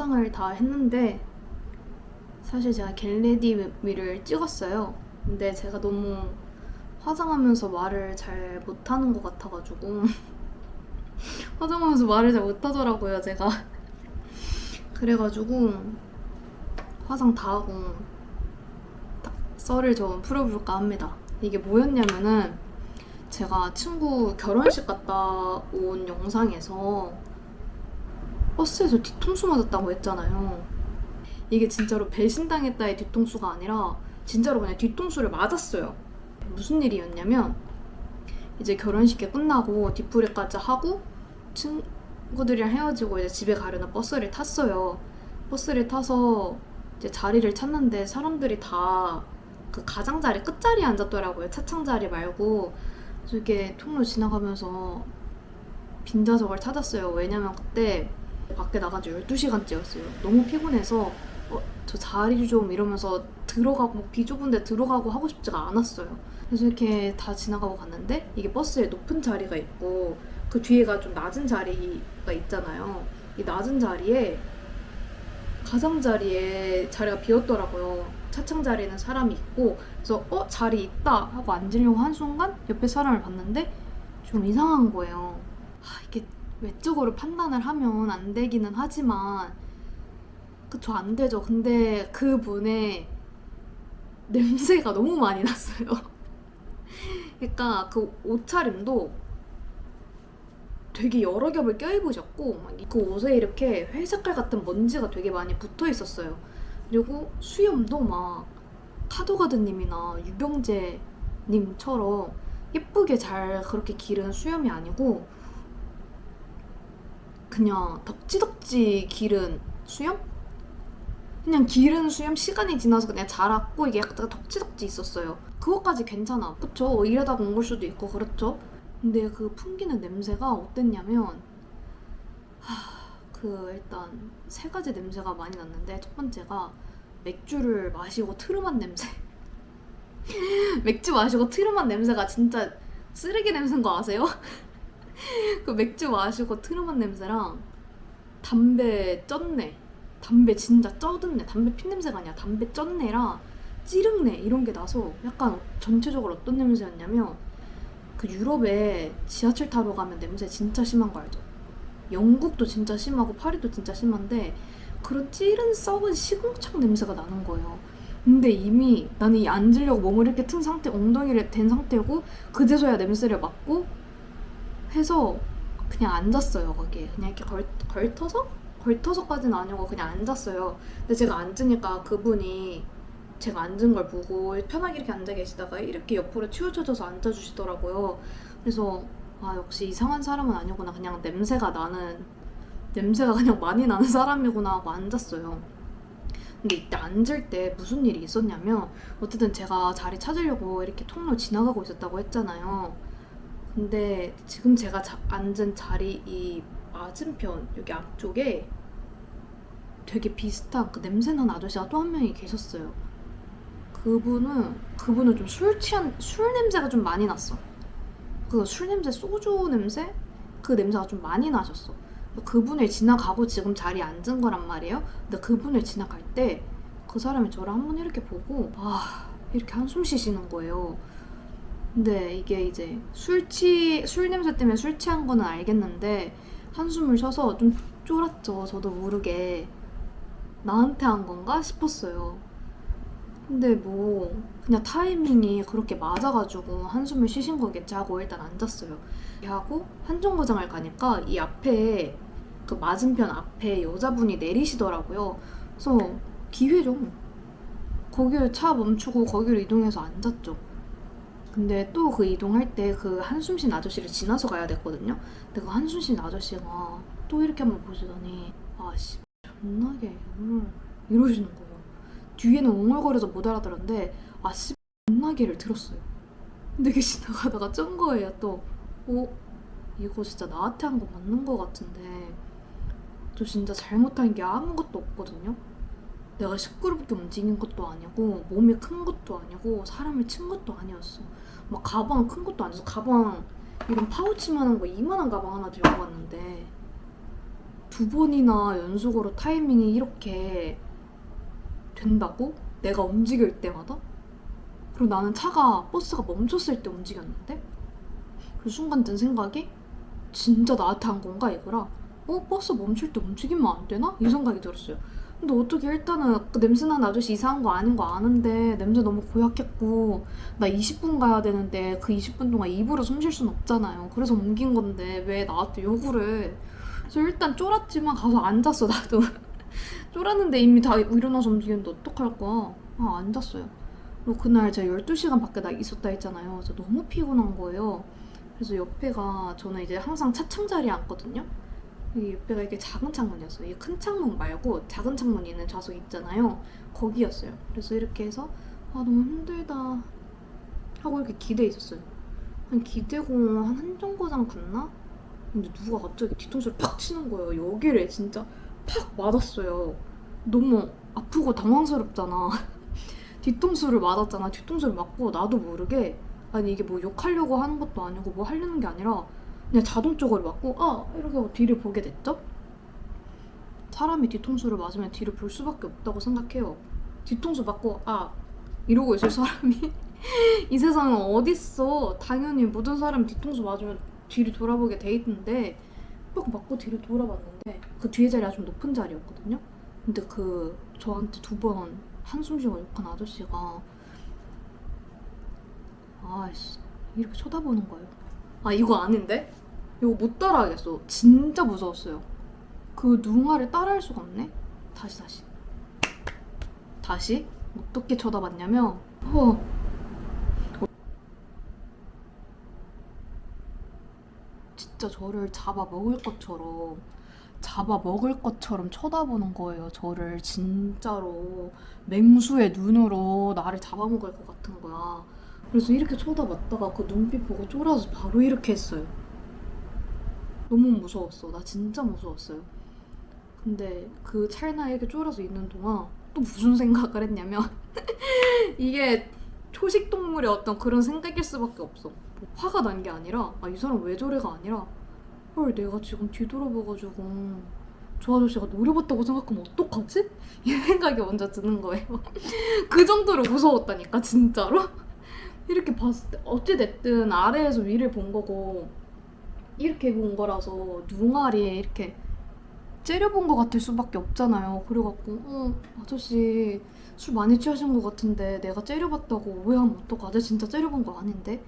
화장을 다 했는데 사실 제가 겟레디미를 찍었어요. 근데 제가 너무 화장하면서 말을 잘 못하는 것 같아가지고 화장하면서 말을 잘 못하더라고요, 제가. 그래가지고 화장 다 하고 썰을 좀 풀어볼까 합니다. 이게 뭐였냐면은 제가 친구 결혼식 갔다 온 영상에서 버스에서 뒤통수 맞았다고 했잖아요. 이게 진짜로 배신당했다의 뒤통수가 아니라 진짜로 그냥 뒤통수를 맞았어요. 무슨 일이었냐면 이제 결혼식이 끝나고 뒤풀이까지 하고 친구들이랑 헤어지고 이제 집에 가려는 버스를 탔어요. 버스를 타서 이제 자리를 찾는데 사람들이 다 그 가장자리 끝자리에 앉았더라고요. 차창자리 말고. 그래서 이렇게 통로 지나가면서 빈좌석을 찾았어요. 왜냐면 그때 밖에 나간 지 12시간째였어요. 너무 피곤해서 저 자리 좀 이러면서 들어가고 비좁은데 들어가고 하고 싶지가 않았어요. 그래서 이렇게 다 지나가고 갔는데 이게 버스에 높은 자리가 있고 그 뒤에가 좀 낮은 자리가 있잖아요. 이 낮은 자리에 가장자리에 자리가 비었더라고요. 차창 자리에는 사람이 있고 그래서 자리 있다 하고 앉으려고 한 순간 옆에 사람을 봤는데 좀 이상한 거예요. 이게 외적으로 판단을 하면 안 되기는 하지만 그쵸, 안 되죠. 근데 그분의 냄새가 너무 많이 났어요. 그러니까 그 옷차림도 되게 여러 겹을 껴입으셨고 그 옷에 이렇게 회색깔 같은 먼지가 되게 많이 붙어 있었어요. 그리고 수염도 막 카도가드님이나 유병재님처럼 예쁘게 잘 그렇게 기른 수염이 아니고 그냥 덕지덕지 기른 수염? 그냥 기른 수염 시간이 지나서 그냥 자랐고 이게 약간 덕지덕지 있었어요. 그것까지 괜찮아. 그쵸? 일하다가 온 걸 수도 있고 그렇죠? 근데 그 풍기는 냄새가 어땠냐면 일단 세 가지 냄새가 많이 났는데 첫 번째가 맥주를 마시고 트름한 냄새. 맥주 마시고 트름한 냄새가 진짜 쓰레기 냄새인 거 아세요? 그 맥주 마시고 트름한 냄새랑 담배 쩐내, 담배 진짜 쩌든내, 담배 핀냄새가 아니라 담배 쩐내랑 찌릉내 이런 게 나서 약간 전체적으로 어떤 냄새였냐면 그 유럽에 지하철 타러 가면 냄새 진짜 심한 거 알죠? 영국도 진짜 심하고 파리도 진짜 심한데 그런 찌른 썩은 시궁창 냄새가 나는 거예요. 근데 이미 나는 이 앉으려고 몸을 이렇게 튼 상태, 엉덩이를 댄 상태고 그제서야 냄새를 맡고 해서 그냥 앉았어요. 거기에 그냥 이렇게 걸터서까지는 아니고 그냥 앉았어요. 근데 제가 앉으니까 그분이 제가 앉은 걸 보고 편하게 이렇게 앉아 계시다가 이렇게 옆으로 치우쳐져서 앉아주시더라고요. 그래서 역시 이상한 사람은 아니구나. 그냥 냄새가 그냥 많이 나는 사람이구나 하고 앉았어요. 근데 이때 앉을 때 무슨 일이 있었냐면 어쨌든 제가 자리 찾으려고 이렇게 통로 지나가고 있었다고 했잖아요. 근데 지금 제가 앉은 자리 이 맞은편 여기 앞쪽에 되게 비슷한 그 냄새나는 아저씨가 또 한 명이 계셨어요. 그분은 좀 술 냄새가 좀 많이 났어. 그 술 냄새, 소주 냄새? 그 냄새가 좀 많이 나셨어. 그분을 지나가고 지금 자리에 앉은 거란 말이에요. 근데 그분을 지나갈 때 그 사람이 저를 한번 이렇게 보고 이렇게 한숨 쉬시는 거예요. 근데 이게 이제 술 냄새 때문에 술 취한 거는 알겠는데 한숨을 쉬어서 좀 쫄았죠. 저도 모르게 나한테 한 건가 싶었어요. 근데 뭐 그냥 타이밍이 그렇게 맞아가지고 한숨을 쉬신 거겠지 하고 일단 앉았어요. 하고 한정거장을 가니까 이 앞에 그 맞은편 앞에 여자분이 내리시더라고요. 그래서 기회죠. 거기를 차 멈추고 거기로 이동해서 앉았죠. 근데 또 그 이동할 때 그 한숨 쉰 아저씨를 지나서 가야 됐거든요. 근데 그 한숨 쉰 아저씨가 또 이렇게 한번 보시더니 존나게 이러시는 거예요. 뒤에는 웅얼거려서 못 알아들었는데 존나게를 들었어요. 근데 이게 지나가다가 쩐 거예요. 또 이거 진짜 나한테 한 거 맞는 거 같은데 저 진짜 잘못한 게 아무것도 없거든요. 내가 시끄럽게 움직인 것도 아니고 몸이 큰 것도 아니고 사람을 친 것도 아니었어. 막 가방 큰 것도 아니어서 가방 이런 파우치만한 거 이만한 가방 하나 들고 갔는데 두 번이나 연속으로 타이밍이 이렇게 된다고? 내가 움직일 때마다? 그리고 나는 버스가 멈췄을 때 움직였는데? 그 순간 든 생각이 진짜 나한테 한 건가 이거라 버스 멈출 때 움직이면 안 되나? 이 생각이 들었어요. 근데 어떻게 일단은 그 냄새나는 아저씨 이상한 거 아닌 거 아는데 냄새 너무 고약했고 나 20분 가야 되는데 그 20분 동안 입으로 숨 쉴 순 없잖아요. 그래서 옮긴 건데 왜 나한테 요구를 해. 그래서 일단 쫄았지만 가서 앉았어 나도. 쫄았는데 이미 다 일어나서 움직이는데 어떡할 거야. 앉았어요. 그리고 그날 제가 12시간 밖에 나 있었다 했잖아요. 그래서 너무 피곤한 거예요. 그래서 옆에가 저는 이제 항상 차창 자리에 앉거든요. 이 옆에가 이게 작은 창문이었어요. 이 큰 창문 말고 작은 창문 있는 좌석 있잖아요. 거기였어요. 그래서 이렇게 해서 너무 힘들다 하고 이렇게 기대에 있었어요. 한 기대고 한 정거장 갔나? 근데 누가 갑자기 뒤통수를 팍 치는 거예요. 여기를 진짜 팍 맞았어요. 너무 아프고 당황스럽잖아. 뒤통수를 맞았잖아. 뒤통수를 맞고 나도 모르게 아니 이게 뭐 욕하려고 하는 것도 아니고 뭐 하려는 게 아니라 그냥 자동적으로 맞고 이렇게 하고 뒤를 보게 됐죠? 사람이 뒤통수를 맞으면 뒤를 볼 수밖에 없다고 생각해요. 뒤통수 맞고 이러고 있을 사람이 이 세상은 어딨어. 당연히 모든 사람이 뒤통수 맞으면 뒤를 돌아보게 돼 있는데 막 맞고 뒤를 돌아봤는데 그 뒤에 자리가 좀 높은 자리였거든요. 근데 그 저한테 2번 한숨 쉬고 욕한 아저씨가 이렇게 쳐다보는 거예요. 이거 아닌데? 이거 못 따라하겠어. 진짜 무서웠어요. 그 누군가를 따라할 수가 없네? 다시? 어떻게 쳐다봤냐면 진짜 저를 잡아먹을 것처럼 쳐다보는 거예요. 저를 진짜로 맹수의 눈으로 나를 잡아먹을 것 같은 거야. 그래서 이렇게 쳐다봤다가 그 눈빛 보고 쫄아서 바로 이렇게 했어요. 너무 무서웠어. 나 진짜 무서웠어요. 근데 그 찰나에 이렇게 쫄아서 있는 동안 또 무슨 생각을 했냐면 이게 초식동물의 어떤 그런 생각일 수밖에 없어. 뭐 화가 난 게 아니라 이 사람 왜 저래가 아니라 내가 지금 뒤돌아봐가지고 저 아저씨가 노려봤다고 생각하면 어떡하지? 이 생각이 먼저 드는 거예요. 그 정도로 무서웠다니까 진짜로. 이렇게 봤을 때 어찌됐든 아래에서 위를 본 거고 이렇게 본 거라서 누군가리에 이렇게 째려본 것 같을 수밖에 없잖아요. 그래갖고 아저씨 술 많이 취하신 것 같은데 내가 째려봤다고 오해하면 어떡하지? 진짜 째려본 거 아닌데?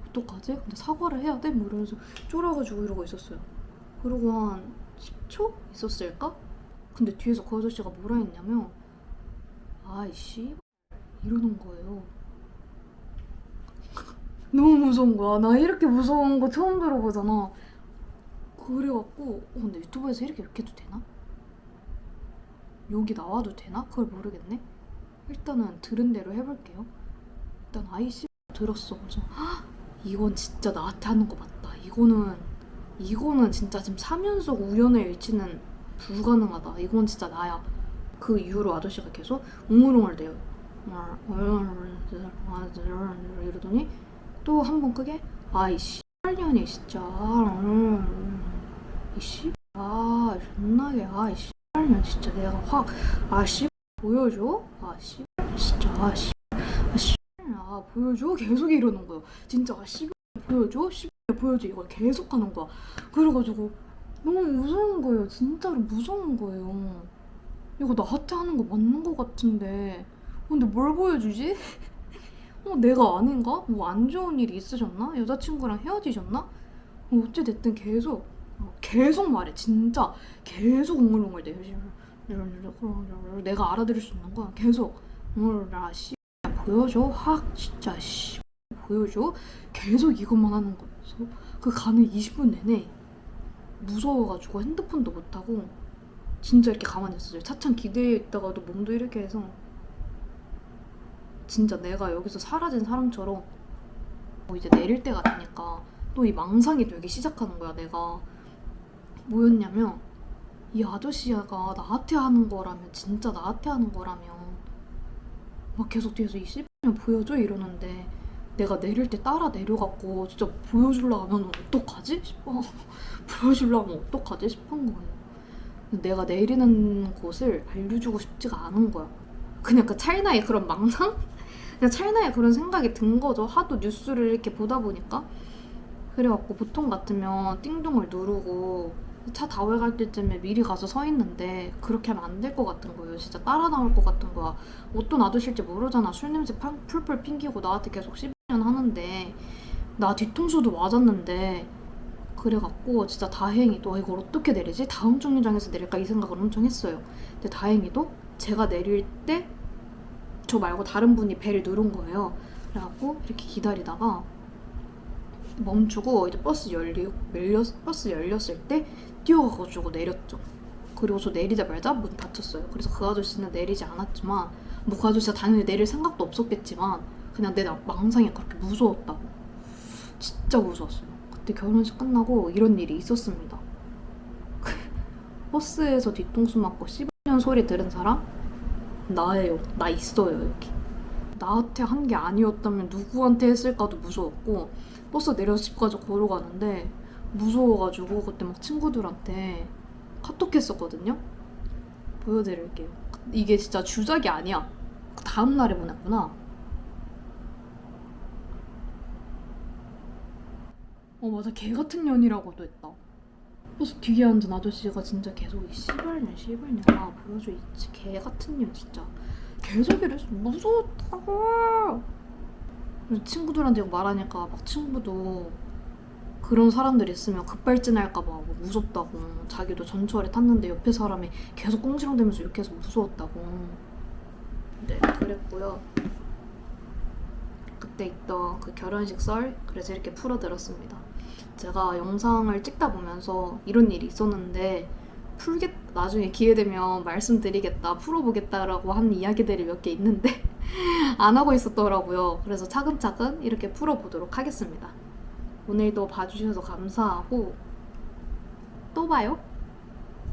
어떡하지? 근데 사과를 해야 돼? 뭐 이러면서 쫄아가지고 이러고 있었어요. 그러고 한 10초 있었을까? 근데 뒤에서 그 아저씨가 뭐라 했냐면 아이씨 이러는 거예요. 너무 무서운 거야. 나 이렇게 무서운 거 처음 들어보잖아. 그래갖고 근데 유튜브에서 이렇게 해도 되나? 여기 나와도 되나? 그걸 모르겠네. 일단은 들은 대로 해볼게요. 일단 아이씨 들었어. 그래서 이건 진짜 나한테 하는 거 맞다. 이거는 진짜 지금 3연속 우연의 일치는 불가능하다. 이건 진짜 나야. 그 이후로 아저씨가 계속 웅얼웅얼대요. 이러더니 또 한 번 크게 아이씨 년이 진짜 이씨 존나게 아이씨 년 진짜 내가 확 보여줘 진짜 보여줘 계속 이러는 거예요. 진짜 보여줘 이걸 계속 하는 거야. 그래가지고 너무 무서운 거예요. 진짜로 무서운 거예요. 이거 나한테 하는 거 맞는 거 같은데 근데 뭘 보여주지? 내가 아닌가? 뭐 안 좋은 일이 있으셨나? 여자친구랑 헤어지셨나? 어찌됐든 계속 말해. 진짜 계속 웅얼웅얼대. 내가 알아들을 수 있는 거야. 계속 보여줘 진짜 보여줘 계속 이것만 하는 거였어. 그 가는 20분 내내 무서워가지고 핸드폰도 못하고 진짜 이렇게 가만히 있었어요. 차창 기대에 있다가도 몸도 이렇게 해서 진짜 내가 여기서 사라진 사람처럼 이제 내릴 때가 되니까 또 이 망상이 되기 시작하는 거야. 내가 뭐였냐면 이 아저씨가 나한테 하는 거라면 진짜 나한테 하는 거라면 막 계속 뒤에서 이 씨발년 보여줘 이러는데 내가 내릴 때 따라 내려갖고 진짜 보여주려고 하면 어떡하지 싶어. 보여주려고 하면 어떡하지 싶은 거예요. 내가 내리는 곳을 알려주고 싶지가 않은 거야. 그냥 그 찰나에 그런 망상? 그냥 찰나에 그런 생각이 든 거죠. 하도 뉴스를 이렇게 보다 보니까. 그래갖고 보통 같으면 띵동을 누르고 차 다회 갈 때쯤에 미리 가서 서 있는데 그렇게 하면 안 될 것 같은 거예요. 진짜 따라 나올 것 같은 거야. 옷도 놔두실지 모르잖아. 술 냄새 풀풀 핑기고 나한테 계속 12년 하는데 나 뒤통수도 맞았는데 그래갖고 진짜 다행히도 이걸 어떻게 내리지? 다음 정류장에서 내릴까 이 생각을 엄청 했어요. 근데 다행히도 제가 내릴 때 저 말고 다른 분이 벨을 누른 거예요. 그래갖고 이렇게 기다리다가 멈추고 이제 버스 열렸을 때 뛰어가가지고 내렸죠. 그리고 저 내리자마자 문 닫혔어요. 그래서 그 아저씨는 내리지 않았지만 뭐 그 아저씨가 당연히 내릴 생각도 없었겠지만 그냥 내 망상이 그렇게 무서웠다고. 진짜 무서웠어요. 그때 결혼식 끝나고 이런 일이 있었습니다. 버스에서 뒤통수 맞고 씹으면 소리 들은 사람? 나예요. 나 있어요 여기. 나한테 한 게 아니었다면 누구한테 했을까도 무서웠고 버스 내려서 집까지 걸어가는데 무서워가지고 그때 막 친구들한테 카톡했었거든요. 보여드릴게요. 이게 진짜 주작이 아니야. 그 다음날에 보냈구나. 맞아, 개 같은 년이라고도 했다. 버스 뒤에 앉은 아저씨가 진짜 계속 이 씨발년 보여줘 이 개 같은 년 진짜 계속 이랬어. 무서웠다고. 그래서 친구들한테 이거 말하니까 막 친구도 그런 사람들 있으면 급발진할까봐 뭐 무섭다고, 자기도 전철에 탔는데 옆에 사람이 계속 꽁시렁대면서 욕해서 무서웠다고. 네, 그랬고요. 그때 있던 그 결혼식 썰 그래서 이렇게 풀어드렸습니다. 제가 영상을 찍다 보면서 이런 일이 있었는데 나중에 기회 되면 말씀드리겠다, 풀어보겠다라고 한 이야기들이 몇 개 있는데 안 하고 있었더라고요. 그래서 차근차근 이렇게 풀어보도록 하겠습니다. 오늘도 봐주셔서 감사하고 또 봐요.